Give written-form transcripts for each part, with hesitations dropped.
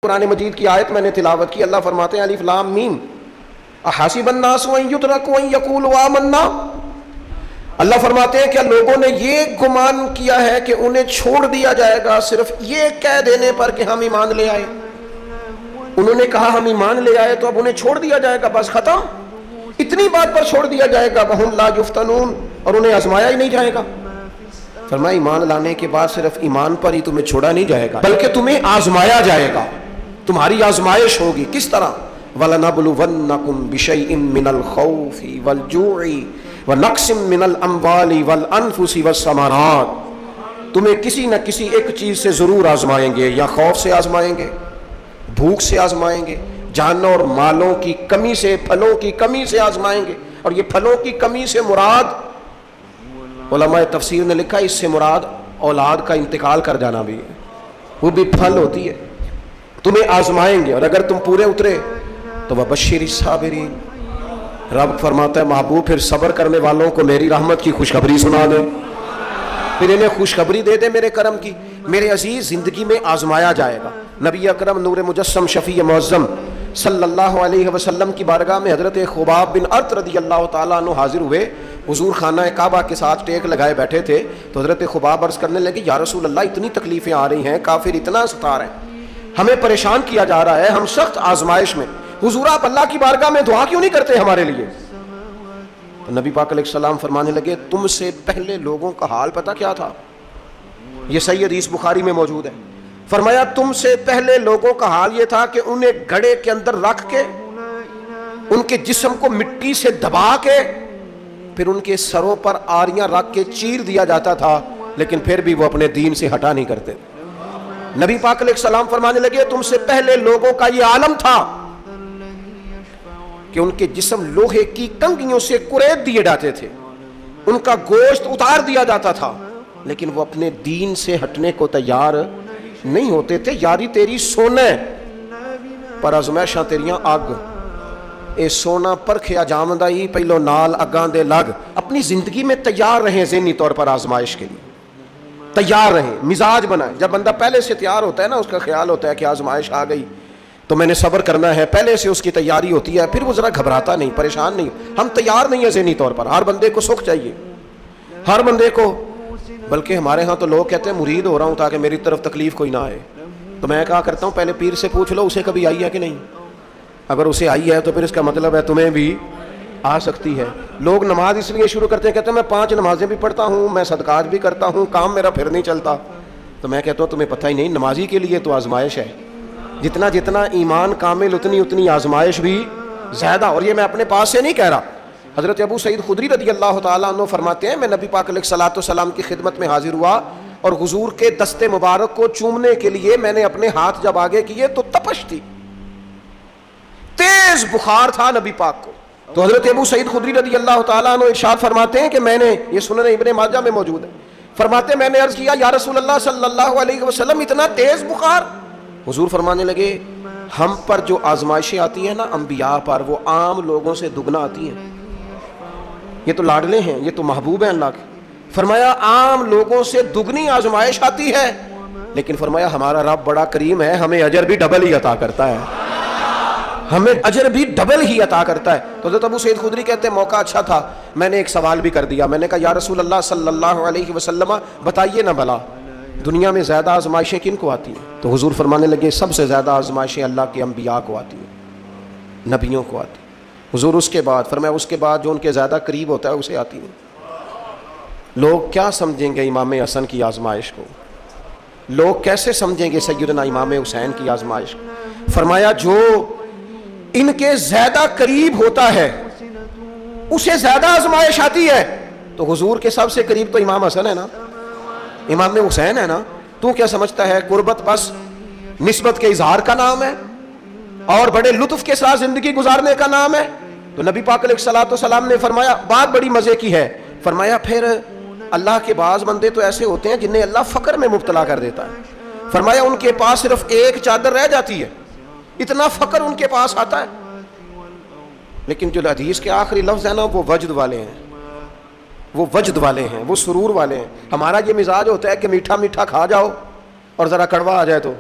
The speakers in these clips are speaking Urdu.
قرآن مجید کی آیت میں نے تلاوت کی، اللہ فرماتے ہیں الف لام میم احسب الناس ان یترکوا ان یقولوا آمنا۔ اللہ فرماتے ہیں کیا لوگوں نے یہ گمان کیا ہے کہ انہیں چھوڑ دیا جائے گا صرف یہ کہہ دینے پر کہ ہم ایمان لے آئے؟ انہوں نے کہا ہم ایمان لے آئے تو اب انہیں چھوڑ دیا جائے گا، بس ختم، اتنی بات پر چھوڑ دیا جائے گا؟ وہم لا یفتنون، اور انہیں آزمایا ہی نہیں جائے گا۔ فرمایا ایمان لانے کے بعد صرف ایمان پر ہی تمہیں چھوڑا نہیں جائے گا بلکہ تمہیں آزمایا جائے گا، تمہاری آزمائش ہوگی۔ کس طرح؟ وَلَنَبْلُوَنَّكُمْ بِشَيْءٍ مِّنَ الْخَوْفِ وَالْجُوعِ وَنَقْصٍ مِّنَ الْأَمْوَالِ وَالْأَنفُسِ وَالثَّمَرَاتِ، تمہیں کسی نہ کسی ایک چیز سے ضرور آزمائیں گے، یا خوف سے آزمائیں گے، بھوک سے آزمائیں گے، جانوں اور مالوں کی کمی سے، پھلوں کی کمی سے آزمائیں گے۔ اور یہ پھلوں کی کمی سے مراد، علماء تفسیر نے لکھا اس سے مراد اولاد کا انتقال کر جانا بھی ہے، وہ بھی پھل ہوتی ہے۔ تمہیں آزمائیں گے اور اگر تم پورے اترے تو وبشر الصابرین، رب فرماتا ہے محبوب پھر صبر کرنے والوں کو میری رحمت کی خوشخبری سنا دے، پھر انہیں خوشخبری دے دے میرے کرم کی۔ میرے عزیز زندگی میں آزمایا جائے گا۔ نبی اکرم نور مجسم شفیع معظم صلی اللہ علیہ وسلم کی بارگاہ میں حضرت خباب بن ارت رضی اللہ تعالیٰ عنہ حاضر ہوئے، حضور خانہ کعبہ کے ساتھ ٹیک لگائے بیٹھے تھے، تو حضرت خباب عرض کرنے لگے یا رسول اللہ اتنی تکلیفیں آ رہی ہیں، کافر اتنا ستا رہے ہیں، ہمیں پریشان کیا جا رہا ہے، ہم سخت آزمائش میں، حضور آپ اللہ کی بارگاہ میں دعا کیوں نہیں کرتے ہمارے لیے؟ تو نبی پاک علیہ السلام فرمانے لگے تم سے پہلے لوگوں کا حال پتہ کیا تھا؟ یہ صحیح حدیث بخاری میں موجود ہے۔ فرمایا تم سے پہلے لوگوں کا حال یہ تھا کہ انہیں گڑھے کے اندر رکھ کے، ان کے جسم کو مٹی سے دبا کے، پھر ان کے سروں پر آریاں رکھ کے چیر دیا جاتا تھا، لیکن پھر بھی وہ اپنے دین سے ہٹا نہیں کرتے۔ نبی پاک علیہ السلام فرمانے لگے تم سے پہلے لوگوں کا یہ عالم تھا کہ ان کے جسم لوہے کی کنگھیوں سے کریت دیے جاتے تھے، ان کا گوشت اتار دیا جاتا تھا، لیکن وہ اپنے دین سے ہٹنے کو تیار نہیں ہوتے تھے۔ یاری تیری سونے پر ازمائشاں تیریاں اگ، اے سونا پرکھیا جامدہ ہی پہلو نال اگاں دے لگ۔ اپنی زندگی میں تیار رہیں، ذہنی طور پر آزمائش کے لیے تیار رہیں، مزاج بنائیں۔ جب بندہ پہلے سے تیار ہوتا ہے نا، اس کا خیال ہوتا ہے کہ آزمائش آ گئی تو میں نے صبر کرنا ہے، پہلے سے اس کی تیاری ہوتی ہے، پھر وہ ذرا گھبراتا نہیں، پریشان نہیں۔ ہم تیار نہیں ہیں ذہنی طور پر۔ ہر بندے کو سکھ چاہیے، ہر بندے کو، بلکہ ہمارے ہاں تو لوگ کہتے ہیں مرید ہو رہا ہوں تاکہ میری طرف تکلیف کوئی نہ آئے۔ تو میں کہا کرتا ہوں پہلے پیر سے پوچھ لو اسے کبھی آئی ہے کہ نہیں، اگر اسے آئی ہے تو پھر اس کا مطلب ہے تمہیں بھی آ سکتی ہے۔ لوگ نماز اس لیے شروع کرتے ہیں، کہتے ہیں میں 5 نمازیں بھی پڑھتا ہوں، میں صدقات بھی کرتا ہوں، کام میرا پھر نہیں چلتا۔ تو میں کہتا ہوں تمہیں پتہ ہی نہیں، نمازی کے لیے تو آزمائش ہے، جتنا جتنا ایمان کامل اتنی اتنی آزمائش بھی زیادہ۔ اور یہ میں اپنے پاس سے نہیں کہہ رہا، حضرت ابو سعید خدری رضی اللہ تعالیٰ عنہ فرماتے ہیں میں نبی پاک علیہ الصلوۃ والسلام کی خدمت میں حاضر ہوا اور حضور کے دست مبارک کو چومنے کے لیے میں نے اپنے ہاتھ جب آگے کیے تو تپش تھی، تیز بخار تھا نبی پاک کو۔ تو حضرت ابو سعید خدری رضی اللہ تعالیٰ عنہ ارشاد فرماتے ہیں کہ میں نے، یہ سنن ابن ماجہ میں موجود ہے، فرماتے میں نے عرض کیا یا رسول اللہ صلی اللہ علیہ وسلم اتنا تیز بخار؟ حضور فرمانے لگے ہم پر جو آزمائشیں آتی ہیں نا انبیاء پر، وہ عام لوگوں سے دگنا آتی ہیں۔ یہ تو لاڈلے ہیں، یہ تو محبوب ہیں اللہ کے۔ فرمایا عام لوگوں سے دگنی آزمائش آتی ہے، لیکن فرمایا ہمارا رب بڑا کریم ہے، ہمیں اجر بھی ڈبل ہی عطا کرتا ہے، ہمیں اجر بھی ڈبل ہی عطا کرتا ہے۔ تو حضرت ابو سعید خدری کہتے ہیں موقع اچھا تھا، میں نے ایک سوال بھی کر دیا، میں نے کہا یا رسول اللہ صلی اللہ علیہ وسلم بتائیے نا بھلا دنیا میں زیادہ آزمائشیں کن کو آتی ہیں؟ تو حضور فرمانے لگے سب سے زیادہ آزمائشیں اللہ کے انبیاء کو آتی ہیں، نبیوں کو آتی ہیں۔ حضور اس کے بعد فرمایا اس کے بعد جو ان کے زیادہ قریب ہوتا ہے اسے آتی ہیں۔ لوگ کیا سمجھیں گے امام حسن کی آزمائش کو؟ لوگ کیسے سمجھیں گے سیدنا امام حسین کی آزمائش کو؟ فرمایا جو ان کے زیادہ قریب ہوتا ہے اسے زیادہ آزمائش آتی ہے۔ تو حضور کے سب سے قریب تو امام حسن ہے نا، امام حسین ہے نا، تو کیا سمجھتا ہے قربت بس نسبت کے اظہار کا نام ہے اور بڑے لطف کے ساتھ زندگی گزارنے کا نام ہے؟ تو نبی پاک علیہ الصلوۃ والسلام نے فرمایا بات بڑی مزے کی ہے، فرمایا پھر اللہ کے بعض بندے تو ایسے ہوتے ہیں جنہیں اللہ فقر میں مبتلا کر دیتا ہے، فرمایا ان کے پاس صرف ایک چادر رہ جاتی ہے، اتنا فقر ان کے پاس آتا ہے، لیکن جو حدیث کے آخری لفظ ہے نا وہ وجد والے ہیں، وہ وجد والے ہیں، وہ سرور والے ہیں۔ ہمارا یہ مزاج ہوتا ہے کہ میٹھا میٹھا کھا جاؤ اور ذرا کڑوا آ جائے تو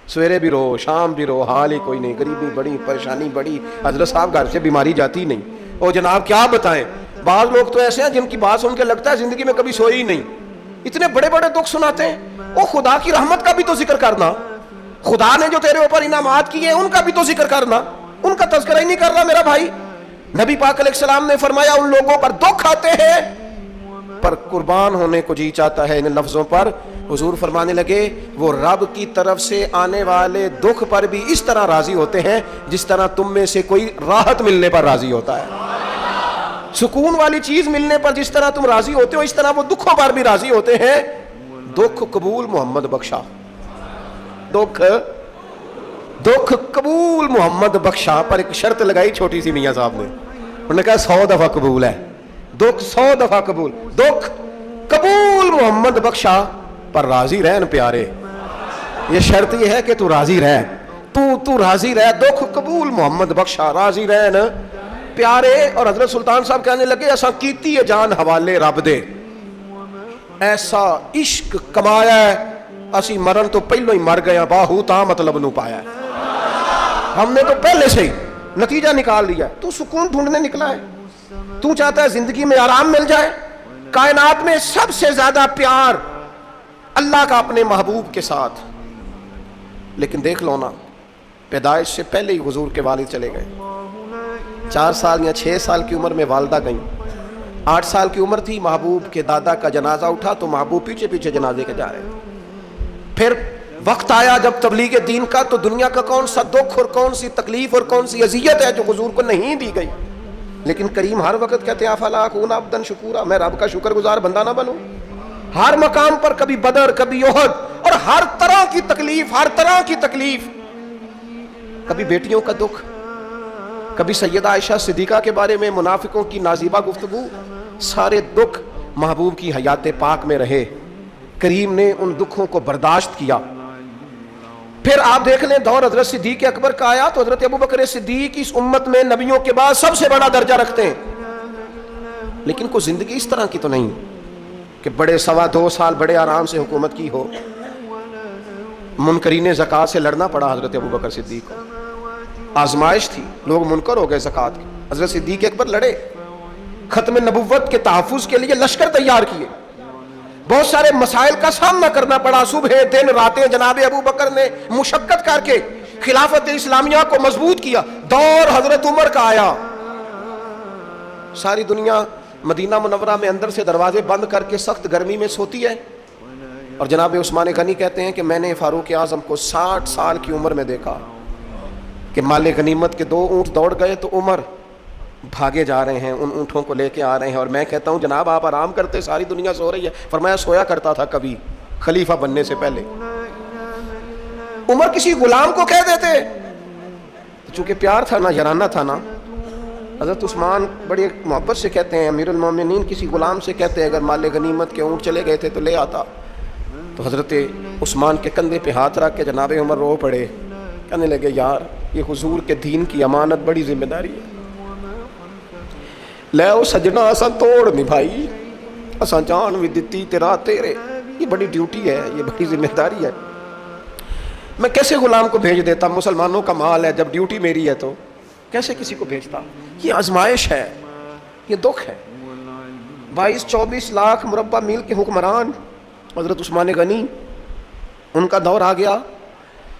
سویرے بھی رو شام بھی رو، حال ہی کوئی نہیں، غریبی بڑی، پریشانی بڑی، حضرت صاحب گھر سے بیماری جاتی نہیں۔ اور جناب کیا بتائیں، بعض لوگ تو ایسے ہیں جن کی بات سن کے لگتا ہے زندگی میں کبھی سوئی ہی نہیں، اتنے بڑے بڑے دکھ سناتے ہیں۔ وہ خدا کی رحمت کا بھی تو ذکر کرنا، خدا نے جو تیرے اوپر انعامات کیے ہیں ان کا بھی تو ذکر کرنا، ان کا تذکرہ ہی نہیں کر رہا میرا بھائی۔ نبی پاک علیہ السلام نے فرمایا ان لوگوں پر دکھ آتے ہیں پر قربان ہونے کو جی چاہتا ہے ان لفظوں پر۔ حضور فرمانے لگے وہ رب کی طرف سے آنے والے دکھ پر بھی اس طرح راضی ہوتے ہیں جس طرح تم میں سے کوئی راحت ملنے پر راضی ہوتا ہے۔ سکون والی چیز ملنے پر جس طرح تم راضی ہوتے ہو اس طرح وہ دکھوں پر بھی راضی ہوتے ہیں۔ دکھ قبول محمد بخشا، دکھ قبول محمد بخشا، پر ایک شرط لگائی چھوٹی سی میاں صاحب نے، انہوں نے کہا 100 دفعہ قبول ہے، دکھ 100 دفعہ قبول، دکھ قبول محمد بخشا پر راضی رہن پیارے۔ یہ شرط یہ ہے کہ تو راضی رہ، تو راضی رہ، دکھ قبول محمد بخشا، راضی رہن پیارے۔ اور حضرت سلطان صاحب کہنے لگے ایسا کیتی ہے جان حوالے رب دے، ایسا عشق کمایا ہے اسی مرن تو پہلو ہی مر گیا، باہو تا مطلب نو پایا ہے، ہم نے تو پہلے سے ہی نتیجہ نکال لیا۔ تو سکون ڈھونڈنے نکلا ہے، تو چاہتا ہے زندگی میں آرام مل جائے۔ کائنات میں سب سے زیادہ پیار اللہ کا اپنے محبوب کے ساتھ، لیکن دیکھ لو نا پیدائش سے پہلے ہی حضور کے والد چلے گئے، 4 سال یا 6 سال کی عمر میں والدہ گئیں، 8 سال کی عمر تھی محبوب کے دادا کا جنازہ اٹھا تو محبوب پیچھے پیچھے جنازے کے جا رہے ہیں۔ پھر وقت آیا جب تبلیغ دین کا، تو دنیا کا کون سا دکھ اور کون سی تکلیف اور کون سی اذیت ہے جو حضور کو نہیں دی گئی، لیکن کریم ہر وقت کہتے ہیں افلا اکون عبدا شکورا، میں رب کا شکر گزار بندہ نہ بنوں۔ ہر مقام پر کبھی بدر کبھی احد، اور ہر طرح کی تکلیف، ہر طرح کی تکلیف، کبھی بیٹیوں کا دکھ، کبھی سیدہ عائشہ صدیقہ کے بارے میں منافقوں کی نازیبہ گفتگو، سارے دکھ محبوب کی حیات پاک میں رہے، کریم نے ان دکھوں کو برداشت کیا۔ پھر آپ دیکھ لیں دور حضرت صدیق اکبر کا آیا تو حضرت ابوبکر صدیق اس امت میں نبیوں کے بعد سب سے بڑا درجہ رکھتے ہیں، لیکن کوئی زندگی اس طرح کی تو نہیں کہ بڑے 2.25 سال بڑے آرام سے حکومت کی ہو۔ منکرین زکوٰۃ سے لڑنا پڑا حضرت ابوبکر صدیق کو، آزمائش تھی، لوگ منکر ہو گئے زکوٰۃ کے، حضرت صدیق اکبر لڑے، ختم نبوت کے تحفظ کے لیے لشکر تیار کیے، بہت سارے مسائل کا سامنا کرنا پڑا، صبح دن راتیں جناب ابوبکر نے مشقت کر کے خلافت اسلامیہ کو مضبوط کیا۔ دور حضرت عمر کا آیا، ساری دنیا مدینہ منورہ میں اندر سے دروازے بند کر کے سخت گرمی میں سوتی ہے، اور جناب عثمان غنی کہتے ہیں کہ میں نے فاروق اعظم کو 60 سال کی عمر میں دیکھا کہ مال غنیمت کے 2 اونٹ دوڑ گئے تو عمر بھاگے جا رہے ہیں، ان اونٹوں کو لے کے آ رہے ہیں، اور میں کہتا ہوں جناب آپ آرام کرتے، ساری دنیا سو رہی ہے۔ فرمایا سویا کرتا تھا کبھی خلیفہ بننے سے پہلے۔ عمر کسی غلام کو کہہ دیتے، چونکہ پیار تھا نا، یارانہ تھا نا۔ حضرت عثمان بڑی محبت سے کہتے ہیں امیر المومنین کسی غلام سے کہتے ہیں اگر مال غنیمت کے اونٹ چلے گئے تھے تو لے آتا، تو حضرت عثمان کے کندھے پہ ہاتھ رکھ کے جناب عمر رو پڑے، کہنے لگے یار یہ حضور کے دین کی امانت بڑی ذمہ داری ہے، لے او سجنا اساں توڑ نہیں بھائی، اساں جان بھی دتی تیرا تیرے، یہ بڑی ڈیوٹی ہے، یہ بڑی ذمہ داری ہے، میں کیسے غلام کو بھیج دیتا، مسلمانوں کا مال ہے، جب ڈیوٹی میری ہے تو کیسے کسی کو بھیجتا۔ یہ آزمائش ہے، یہ دکھ ہے۔ 22-24 لاکھ مربع میل کے حکمران حضرت عثمان غنی، ان کا دور آ گیا،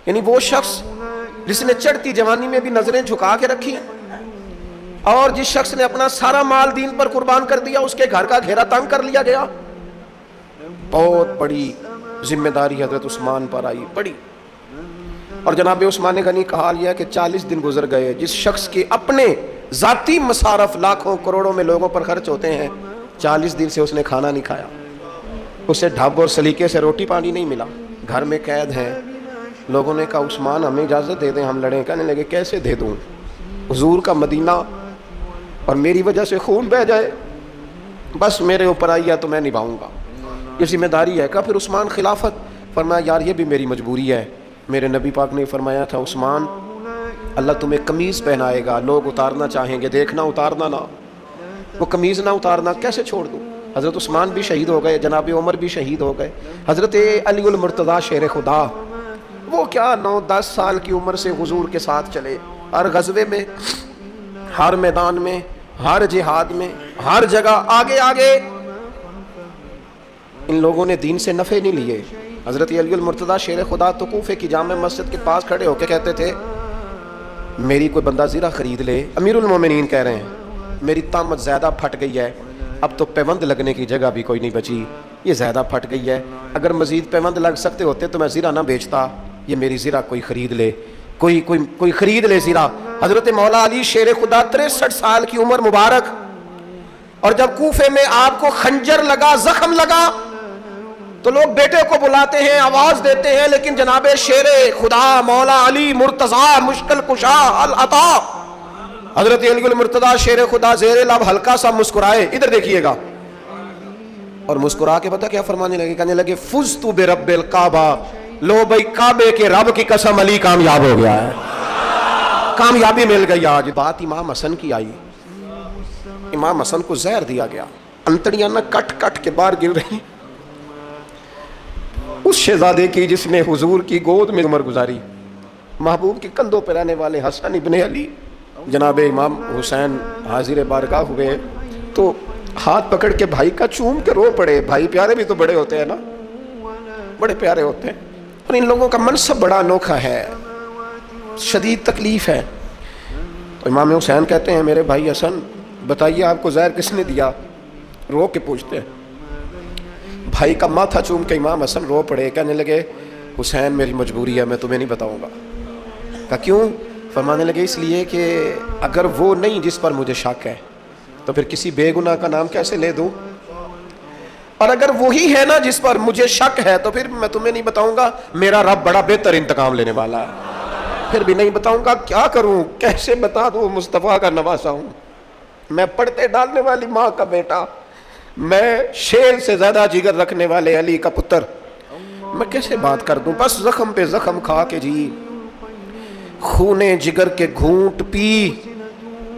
یعنی وہ شخص جس نے چڑھتی جوانی میں بھی نظریں جھکا کے رکھی، اور جس شخص نے اپنا سارا مال دین پر قربان کر دیا، اس کے گھر کا گھیرا تنگ کر لیا گیا۔ بہت بڑی ذمہ داری حضرت عثمان پر آئی، بڑی۔ اور جناب عثمان غنی کا حال یہ ہے کہ 40 دن گزر گئے، جس شخص کے اپنے ذاتی مصارف لاکھوں کروڑوں میں لوگوں پر خرچ ہوتے ہیں، 40 دن سے اس نے کھانا نہیں کھایا، اسے ڈھب اور سلیقے سے روٹی پانی نہیں ملا، گھر میں قید ہیں۔ لوگوں نے کہا عثمان ہمیں اجازت دے دیں ہم لڑیں، کہنے لگے کیسے دے دوں، حضور کا مدینہ اور میری وجہ سے خون بہہ جائے، بس میرے اوپر آئی ہے تو میں نبھاؤں گا، یہ ذمہ داری ہے۔ کہا پھر عثمان خلافت، فرمایا یار یہ بھی میری مجبوری ہے، میرے نبی پاک نے فرمایا تھا عثمان اللہ تمہیں قمیض پہنائے گا، لوگ اتارنا چاہیں گے، دیکھنا اتارنا نہ، وہ قمیض نہ اتارنا کیسے چھوڑ دوں۔ حضرت عثمان بھی شہید ہو گئے، جناب عمر بھی شہید ہو گئے، حضرت علی المرتضیٰ شیر خدا وہ کیا 9-10 سال کی عمر سے حضور کے ساتھ چلے، ہر غزوے میں، ہر میدان میں، ہر جہاد میں، ہر جگہ آگے آگے۔ ان لوگوں نے دین سے نفع نہیں لیے۔ حضرت علی المرتضیٰ شیر خدا تو کوفے کی جامع مسجد کے پاس کھڑے ہو کے کہتے تھے میری کوئی بندہ زیرہ خرید لے۔ امیر المومنین کہہ رہے ہیں میری طامت زیادہ پھٹ گئی ہے، اب تو پیوند لگنے کی جگہ بھی کوئی نہیں بچی، یہ زیادہ پھٹ گئی ہے، اگر مزید پیوند لگ سکتے ہوتے تو میں زیرہ نہ بیچتا، یہ میری زیرہ کوئی خرید لے، کوئی خرید لے زیرہ۔ حضرت مولا علی شیر خدا 63 سال کی عمر مبارک، اور جب کوفے میں آپ کو خنجر لگا، زخم لگا، تو لوگ بیٹے کو بلاتے ہیں، آواز دیتے ہیں، لیکن جناب شیر خدا مولا علی مرتضیٰ مشکل کشا العطا حضرت علی المرتضیٰ شیر خدا زیر لب ہلکا سا مسکرائے، ادھر دیکھیے گا، اور مسکرا کے پتہ کیا فرمانے لگے، کہنے لگے فزت برب الکعبہ، لو بھائی کعبے کے رب کی قسم علی کامیاب ہو گیا ہے، کامیابی مل گئی۔ آج بات امام حسن کی آئی، امام حسن کو زہر دیا گیا، انتڑیاں نہ کٹ کٹ کے باہر گر رہی، اس شہزادے کی جس نے حضور کی گود میں عمر گزاری، محبوب کے کندھوں پہ رہنے والے حسن ابن علی، جناب امام حسین حاضر بارگاہ ہوئے تو ہاتھ پکڑ کے بھائی کا چوم کے رو پڑے۔ بھائی پیارے بھی تو بڑے ہوتے ہیں نا، بڑے پیارے ہوتے ہیں، اور ان لوگوں کا منصب بڑا انوکھا ہے، شدید تکلیف ہے۔ تو امام حسین کہتے ہیں میرے بھائی حسن بتائیے آپ کو زہر کس نے دیا، رو کے پوچھتے ہیں۔ بھائی کا ماتھا چوم کے امام حسن رو پڑے، کہنے لگے حسین میری مجبوری ہے، میں تمہیں نہیں بتاؤں گا۔ کہا کیوں؟ فرمانے لگے اس لیے کہ اگر وہ نہیں جس پر مجھے شک ہے تو پھر کسی بے گناہ کا نام کیسے لے دوں، اور اگر وہی ہے نا جس پر مجھے شک ہے تو پھر میں تمہیں نہیں بتاؤں گا، میرا رب بڑا بہتر انتقام لینے والا ہے، پھر بھی نہیں بتاؤں گا، کیا کروں، کیسے بتا دوں، مصطفیٰ کا نواسا ہوں، میں پڑھتے ڈالنے والی ماں کا بیٹا، میں شیر سے زیادہ جگر رکھنے والے علی کا پتر، میں کیسے بات کر دوں، بس زخم پہ زخم کھا کے جی خونے جگر کے گھونٹ پی،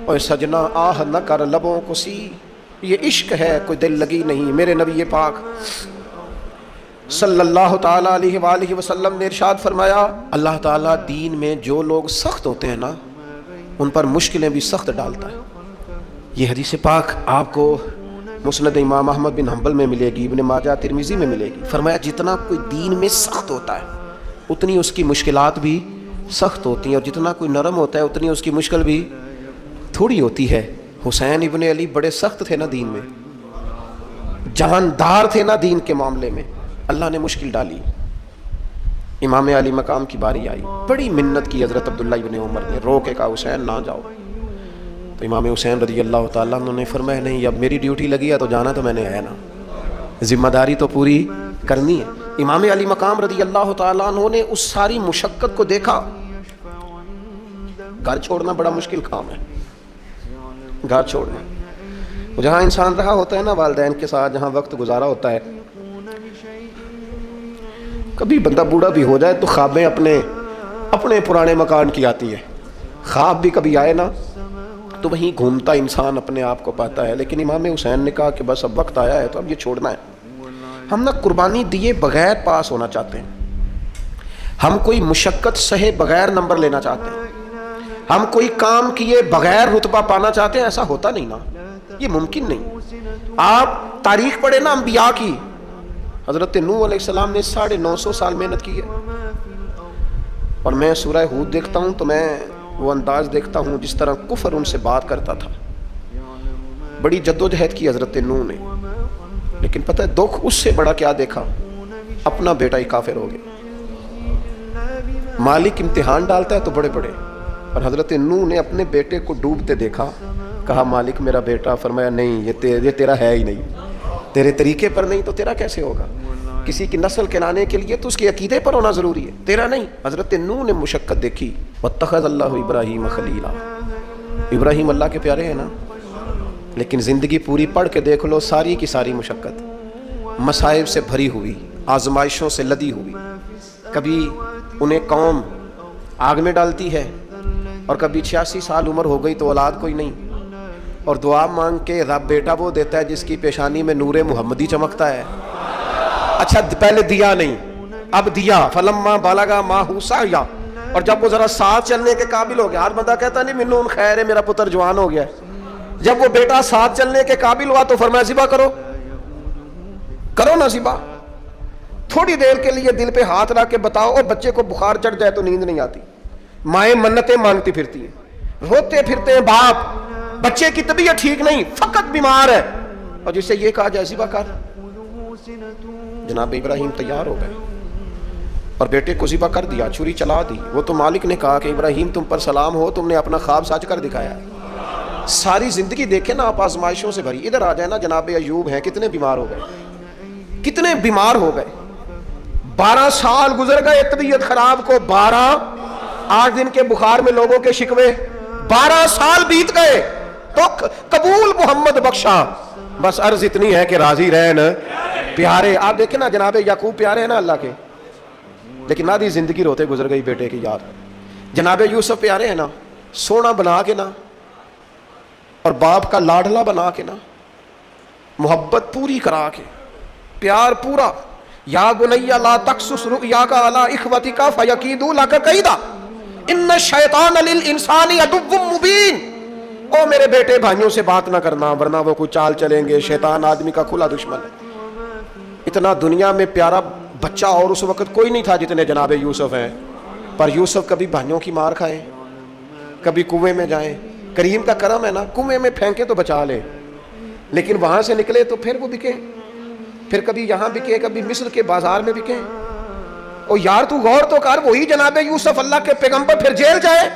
اور سجنا آہ نہ کر لبوں کو سی، یہ عشق ہے کوئی دل لگی نہیں۔ میرے نبی پاک صلی اللہ تعالیٰ علیہ وآلہ وسلم نے ارشاد فرمایا اللہ تعالیٰ دین میں جو لوگ سخت ہوتے ہیں نا ان پر مشکلیں بھی سخت ڈالتا ہے۔ یہ حدیث پاک آپ کو مسند امام احمد بن حنبل میں ملے گی، ابن ماجہ ترمذی میں ملے گی۔ فرمایا جتنا کوئی دین میں سخت ہوتا ہے اتنی اس کی مشکلات بھی سخت ہوتی ہیں، اور جتنا کوئی نرم ہوتا ہے اتنی اس کی مشکل بھی تھوڑی ہوتی ہے۔ حسین ابن علی بڑے سخت تھے نا دین میں، جاندار تھے نا دین کے معاملے میں، اللہ نے مشکل ڈالی، امام علی مقام کی باری آئی، بڑی منت کی حضرت عبداللہ ابن عمر نے، رو کے کہا حسین نہ جاؤ، تو امام حسین رضی اللہ تعالیٰ عنہ نے فرمایا نہیں اب میری ڈیوٹی لگی ہے تو جانا تو میں نے ہے نا، ذمہ داری تو پوری کرنی ہے۔ امام علی مقام رضی اللہ تعالیٰ عنہ نے اس ساری مشقت کو دیکھا، گھر چھوڑنا بڑا مشکل کام ہے، گھر چھوڑنا، جہاں انسان رہا ہوتا ہے نا والدین کے ساتھ، جہاں وقت گزارا ہوتا ہے، کبھی بندہ بوڑھا بھی ہو جائے تو خوابیں اپنے پرانے مکان کی آتی ہے، خواب بھی کبھی آئے نا تو وہیں گھومتا انسان اپنے آپ کو پاتا ہے، لیکن امام حسین نے کہا کہ بس اب وقت آیا ہے تو اب یہ چھوڑنا ہے۔ ہم نہ قربانی دیے بغیر پاس ہونا چاہتے ہیں، ہم کوئی مشقت سہے بغیر نمبر لینا چاہتے ہیں، ہم کوئی کام کیے بغیر رتبہ پانا چاہتے ہیں، ایسا ہوتا نہیں نا، یہ ممکن نہیں۔ آپ تاریخ پڑھیں نا انبیاء کی، حضرت نوح علیہ السلام نے 950 سال محنت کی ہے، اور میں سورہ ہود دیکھتا ہوں تو میں وہ انداز دیکھتا ہوں جس طرح کفر ان سے بات کرتا تھا، بڑی جدوجہد کی حضرت نوح نے، لیکن پتہ ہے دکھ اس سے بڑا کیا دیکھا، اپنا بیٹا ہی کافر ہو گیا۔ مالک امتحان ڈالتا ہے تو بڑے بڑے، اور حضرت نوح نے اپنے بیٹے کو ڈوبتے دیکھا، کہا مالک میرا بیٹا، فرمایا نہیں یہ تیرا ہے ہی نہیں، تیرے طریقے پر نہیں تو تیرا کیسے ہوگا، کسی کی نسل کے لانے کے لیے تو اس کے عقیدے پر ہونا ضروری ہے، تیرا نہیں۔ حضرت نوح نے مشقت دیکھی، واتخذ اللہ ابراہیم خلیلا، ابراہیم اللہ کے پیارے ہیں نا، لیکن زندگی پوری پڑھ کے دیکھ لو، ساری کی ساری مشقت مصائب سے بھری ہوئی، آزمائشوں سے لدی ہوئی، کبھی انہیں قوم آگ میں ڈالتی ہے، اور کبھی 86 سال عمر ہو گئی تو اولاد کوئی نہیں، اور دعا مانگ کے رب بیٹا وہ دیتا ہے جس کی پیشانی میں نور محمدی چمکتا ہے۔ اچھا پہلے دیا نہیں، اب دیا فلما بالغا ماہو سعیا، اور جب وہ ذرا ساتھ چلنے کے قابل ہو گیا، ہر بندہ کہتا نہیں منون خیر ہے میرا پتر جوان ہو گیا ہے، جب وہ بیٹا ساتھ چلنے کے قابل ہوا تو فرمایا ذبح کرو، کرو نا ذبح۔ تھوڑی دیر کے لیے دل پہ ہاتھ رکھ کے بتاؤ، اور بچے کو بخار چڑھ جائے تو نیند نہیں آتی، مائیں منتیں مانگتی پھرتی ہیں، روتے پھرتے ہیں باپ، بچے کی طبیعت ٹھیک نہیں، فقط بیمار ہے، اور جس سے یہ کہا جائے ذبح کر، جناب ابراہیم تیار ہو گئے اور بیٹے کو ذبح کر دیا، چھری چلا دی۔ وہ تو مالک نے کہا کہ ابراہیم تم پر سلام ہو، تم نے اپنا خواب سچ کر دکھایا۔ ساری زندگی دیکھیں نا آپ آزمائشوں سے بھری، ادھر آ جائے نا جناب ایوب ہیں، کتنے بیمار ہو گئے، کتنے بیمار ہو گئے، 12 سال گزر گئے طبیعت خراب کو، 8 دن کے بخار میں لوگوں کے شکوے، 12 سال بیت گئے تو قبول محمد بخشا، بس عرض اتنی ہے کہ راضی رہن پیارے۔ آپ دیکھیں نا جناب یعقوب پیارے ہیں نا اللہ کے، لیکن آدھی زندگی روتے گزر گئی بیٹے کی یاد۔ جناب یوسف پیارے ہیں نا، سونا بنا کے نا، اور باپ کا لاڈلا بنا کے نا، محبت پوری کرا کے، پیار پورا۔ یا بنی لا تقصص رؤیاک علی اخوتک فیکیدوا لک کیدا ان الشیطان للانسان عدو مبین۔ او میرے بیٹے بھائیوں سے بات نہ کرنا ورنہ وہ کوئی چال چلیں گے، شیطان آدمی کا کھلا دشمن ہے۔ اتنا دنیا میں پیارا بچہ اور اس وقت کوئی نہیں تھا جتنے جناب یوسف ہیں، پر یوسف کبھی بھائیوں کی مار کھائیں، کبھی کنویں میں جائیں، کریم کا کرم ہے نا، کنویں میں پھینکے تو بچا لے، لیکن وہاں سے نکلے تو پھر وہ بکے، پھر کبھی یہاں بکے، کبھی مصر کے بازار میں بکے۔ او یار تو غور تو کر، وہی جناب یوسف اللہ کے پیغمبر پھر جیل جائے،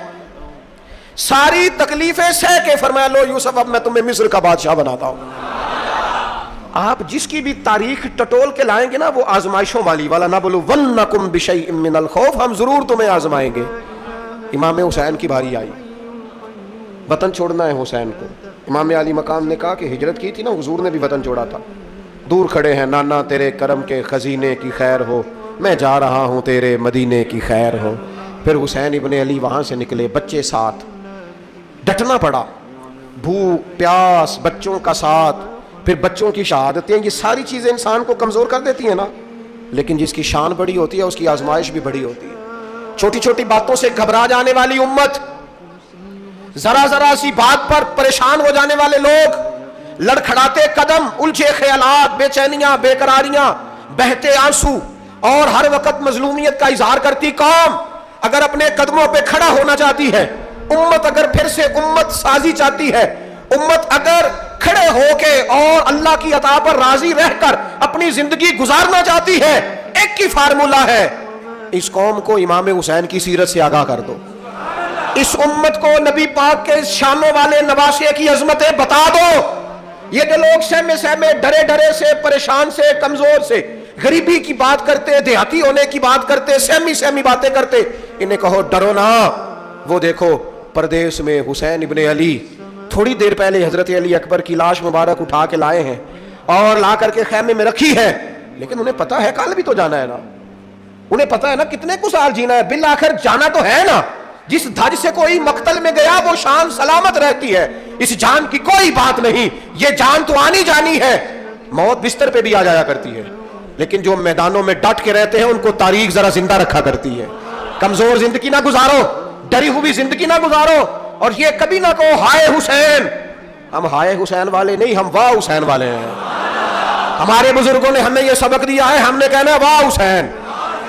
ساری تکلیفیں سہ کے فرمایا لو یوسف اب میں تمہیں مصر کا بادشاہ بناتا ہوں۔ آپ جس کی بھی تاریخ ٹٹول کے لائیں گے نا وہ آزمائشوں والی والا نہ بولو وَنَّكُمْ بِشَيْءٍ مِّنَ الْخَوْفِ، ہم ضرور تمہیں آزمائیں گے۔ امام حسین کی باری آئی، وطن چھوڑنا ہے حسین کو، امام علی مقام نے کہا کہ ہجرت کی تھی نا، حضور نے بھی وطن چھوڑا تھا، دور کھڑے ہیں نانا تیرے کرم کے خزینے کی خیر ہو، میں جا رہا ہوں تیرے مدینے کی خیر ہو۔ پھر حسین ابن علی وہاں سے نکلے، بچے ساتھ، ڈٹنا پڑا، بھوک پیاس، بچوں کا ساتھ، پھر بچوں کی شہادتیں، یہ ساری چیزیں انسان کو کمزور کر دیتی ہیں نا، لیکن جس کی شان بڑی ہوتی ہے اس کی آزمائش بھی بڑی ہوتی ہے۔ چھوٹی چھوٹی باتوں سے گھبرا جانے والی امت، ذرا ذرا سی بات پر پریشان ہو جانے والے لوگ، لڑکھڑاتے قدم، الجھے خیالات، بے چینیاں، بے قراریاں، بہتے آنسو، اور ہر وقت مظلومیت کا اظہار کرتی قوم اگر اپنے قدموں پہ کھڑا ہونا چاہتی ہے، امت اگر پھر سے امت سازی چاہتی ہے، امت اگر کھڑے ہو کے اور اللہ کی عطا پر راضی رہ کر اپنی زندگی گزارنا چاہتی ہے، ایک ہی فارمولہ ہے، اس قوم کو امام حسین کی سیرت سے آگاہ کر دو، اس امت کو نبی پاک کے شانوں والے نواسے کی عظمتیں بتا دو۔ یہ جو لوگ سہمے سہمے، ڈرے ڈرے سے، پریشان سے، کمزور سے، غریبی کی بات کرتے، دیہاتی ہونے کی بات کرتے، سہمی سہمی باتیں کرتے، انہیں کہو ڈرو نہ، وہ دیکھو پردیس میں حسین ابن علی تھوڑی دیر پہلے حضرت علی اکبر کی لاش مبارک اٹھا کے لائے ہیں اور لا کر کے خیمے میں رکھی ہے، لیکن انہیں پتا ہے کل بھی تو جانا ہے نا، انہیں پتا ہے نا کتنے کو سال جینا ہے، بالآخر جانا تو ہے نا۔ جس دھج سے کوئی مقتل میں گیا وہ شان سلامت رہتی ہے، اس جان کی کوئی بات نہیں، یہ جان تو آنی جانی ہے، موت بستر پہ بھی آ جایا کرتی ہے، لیکن جو میدانوں میں ڈٹ کے رہتے ہیں ان کو تاریخ ذرا زندہ رکھا کرتی ہے۔ کمزور زندگی نہ گزارو، ڈری ہوئی زندگی نہ گزارو، اور یہ کبھی نہ کہو ہائے حسین، ہم ہائے حسین والے نہیں، ہم واہ حسین والے ہیں۔ ہمارے بزرگوں نے ہمیں یہ سبق دیا ہے، ہم نے کہنا ہے واہ حسین۔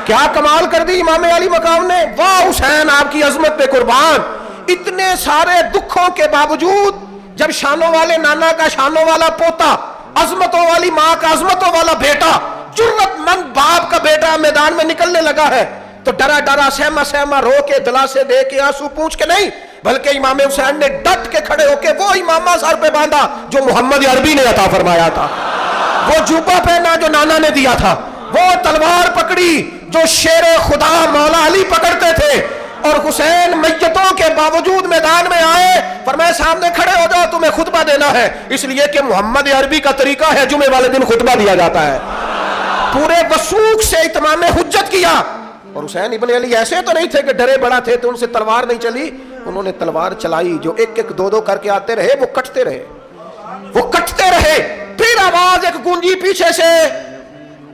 کیا کمال کر دی امام علی مقام نے، واہ حسین آپ کی عظمت پہ قربان۔ اتنے سارے دکھوں کے باوجود جب شانوں والے نانا کا شانوں والا پوتا، عظمتوں والی ماں کا عظمتوں والا بیٹا، جرت مند باپ کا بیٹا میدان میں نکلنے لگا ہے تو ڈرا ڈرا سہما سہما رو کے دلاسے دے کے آنسو پوچھ کے نہیں، بلکہ امام حسین نے ڈٹ کے کھڑے ہو کے وہ امامہ سر پہ باندھا جو محمد عربی نے عطا فرمایا تھا، وہ جوبہ پہنا جو نانا نے دیا تھا، وہ تلوار پکڑی جو شیر خدا مولا علی پکڑتے تھے، اور حسین میتوں کے باوجود میدان میں آئے، فرمایا سامنے کھڑے ہو جاؤ تمہیں خطبہ دینا ہے، اس لیے کہ محمد عربی کا طریقہ ہے جمعے والے دن خطبہ دیا جاتا ہے۔ پورے وثوق سے اتمام حجت کیا، اور حسین ابن علی ایسے تو نہیں تھے کہ ڈرے بڑا تھے تو ان سے تلوار نہیں چلی، انہوں نے تلوار چلائی، جو ایک ایک دو دو کر کے آتے رہے وہ کٹتے رہے، وہ کٹتے رہے، پھر آواز ایک گونجی پیچھے سے،